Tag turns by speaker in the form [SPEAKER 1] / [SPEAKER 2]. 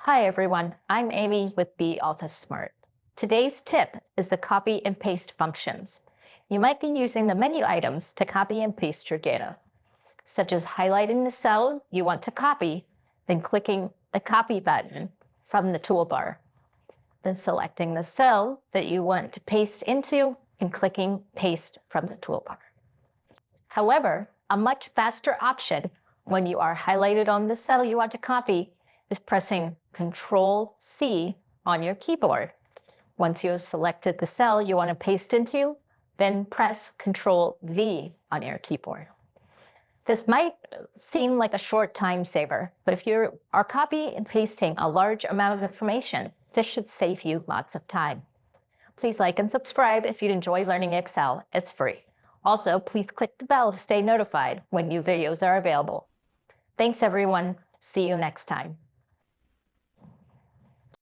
[SPEAKER 1] Hi everyone, I'm Amy with Be Alta Smart. Today's tip is the copy and paste functions. You might be using the menu items to copy and paste your data, such as highlighting the cell you want to copy, then clicking the copy button from the toolbar, then selecting the cell that you want to paste into and clicking paste from the toolbar. However, a much faster option when you are highlighted on the cell you want to copy is pressing Control-C on your keyboard. Once you have selected the cell you want to paste into, then press Control-V on your keyboard. This might seem like a short time saver, but if you are copying and pasting a large amount of information, this should save you lots of time. Please like and subscribe if you'd enjoy learning Excel. It's free. Also, please click the bell to stay notified when new videos are available. Thanks everyone. See you next time.